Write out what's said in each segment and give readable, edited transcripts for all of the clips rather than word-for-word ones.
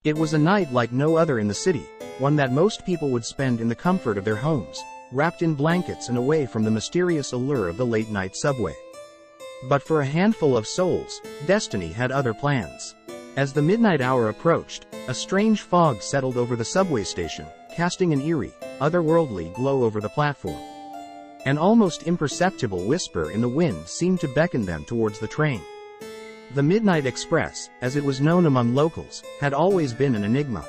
It was a night like no other in the city, one that most people would spend in the comfort of their homes, wrapped in blankets and away from the mysterious allure of the late-night subway. But for a handful of souls, destiny had other plans. As the midnight hour approached, a strange fog settled over the subway station, casting an eerie, otherworldly glow over the platform. An almost imperceptible whisper in the wind seemed to beckon them towards the train. The Midnight Express, as it was known among locals, had always been an enigma.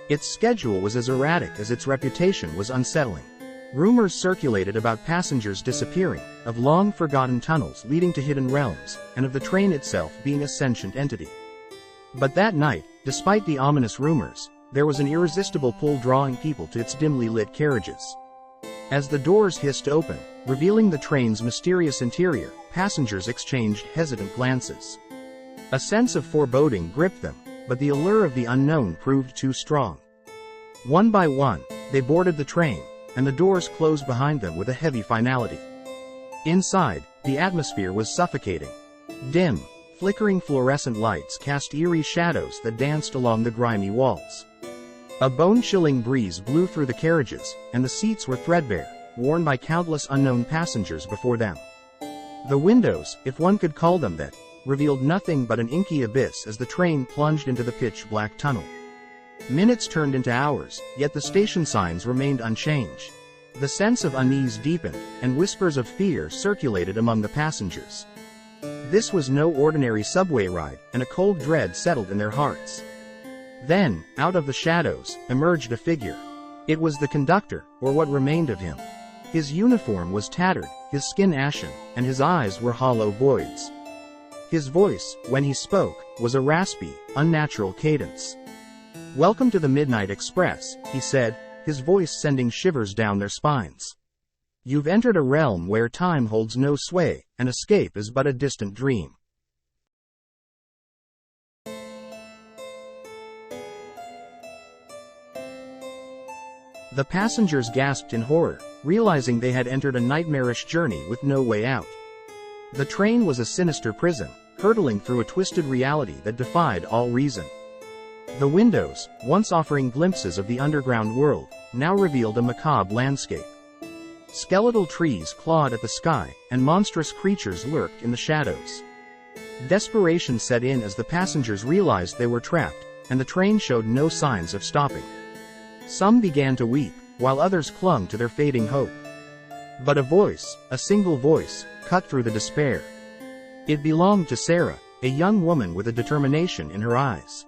Its schedule was as erratic as its reputation was unsettling. Rumors circulated about passengers disappearing, of long-forgotten tunnels leading to hidden realms, and of the train itself being a sentient entity. But that night, despite the ominous rumors, there was an irresistible pull drawing people to its dimly lit carriages. As the doors hissed open, revealing the train's mysterious interior, passengers exchanged hesitant glances. A sense of foreboding gripped them, but the allure of the unknown proved too strong. One by one, they boarded the train, and the doors closed behind them with a heavy finality. Inside, the atmosphere was suffocating. Dim, flickering fluorescent lights cast eerie shadows that danced along the grimy walls. A bone-chilling breeze blew through the carriages, and the seats were threadbare, worn by countless unknown passengers before them. The windows, if one could call them that, revealed nothing but an inky abyss as the train plunged into the pitch-black tunnel. Minutes turned into hours, yet the station signs remained unchanged. The sense of unease deepened, and whispers of fear circulated among the passengers. This was no ordinary subway ride, and a cold dread settled in their hearts. Then, out of the shadows, emerged a figure. It was the conductor, or what remained of him. His uniform was tattered, his skin ashen, and his eyes were hollow voids. His voice, when he spoke, was a raspy, unnatural cadence. "Welcome to the Midnight Express," he said, his voice sending shivers down their spines. "You've entered a realm where time holds no sway, and escape is but a distant dream." The passengers gasped in horror, realizing they had entered a nightmarish journey with no way out. The train was a sinister prison, hurtling through a twisted reality that defied all reason. The windows, once offering glimpses of the underground world, now revealed a macabre landscape. Skeletal trees clawed at the sky, and monstrous creatures lurked in the shadows. Desperation set in as the passengers realized they were trapped, and the train showed no signs of stopping. Some began to weep, while others clung to their fading hope. But a voice, a single voice, cut through the despair. It belonged to Sarah, a young woman with a determination in her eyes.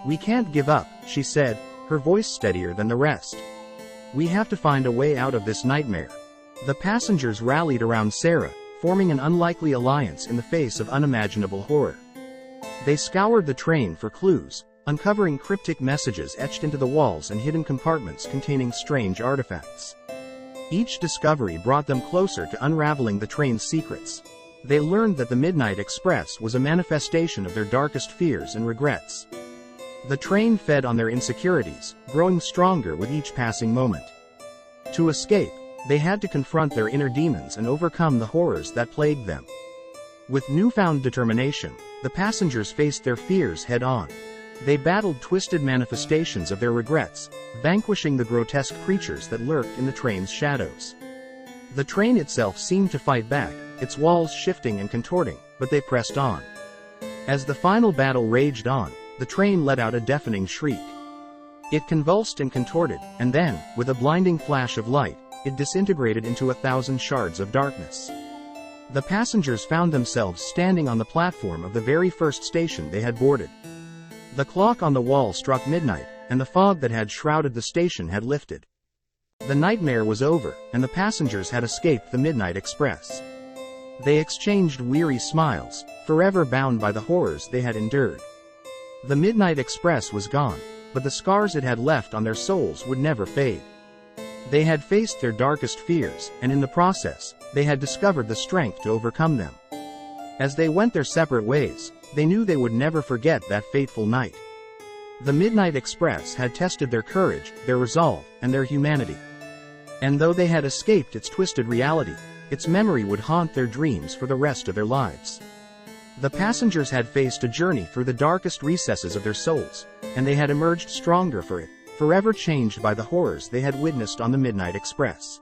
"We can't give up," she said, her voice steadier than the rest. "We have to find a way out of this nightmare." The passengers rallied around Sarah, forming an unlikely alliance in the face of unimaginable horror. They scoured the train for clues, uncovering cryptic messages etched into the walls and hidden compartments containing strange artifacts. Each discovery brought them closer to unraveling the train's secrets. They learned that the Midnight Express was a manifestation of their darkest fears and regrets. The train fed on their insecurities, growing stronger with each passing moment. To escape, they had to confront their inner demons and overcome the horrors that plagued them. With newfound determination, the passengers faced their fears head-on. They battled twisted manifestations of their regrets, vanquishing the grotesque creatures that lurked in the train's shadows. The train itself seemed to fight back, its walls shifting and contorting, but they pressed on. As the final battle raged on, the train let out a deafening shriek. It convulsed and contorted, and then, with a blinding flash of light, it disintegrated into 1,000 shards of darkness. The passengers found themselves standing on the platform of the very first station they had boarded. The clock on the wall struck midnight, and the fog that had shrouded the station had lifted. The nightmare was over, and the passengers had escaped the Midnight Express. They exchanged weary smiles, forever bound by the horrors they had endured. The Midnight Express was gone, but the scars it had left on their souls would never fade. They had faced their darkest fears, and in the process, they had discovered the strength to overcome them. As they went their separate ways, they knew they would never forget that fateful night. The Midnight Express had tested their courage, their resolve, and their humanity. And though they had escaped its twisted reality, its memory would haunt their dreams for the rest of their lives. The passengers had faced a journey through the darkest recesses of their souls, and they had emerged stronger for it, forever changed by the horrors they had witnessed on the Midnight Express.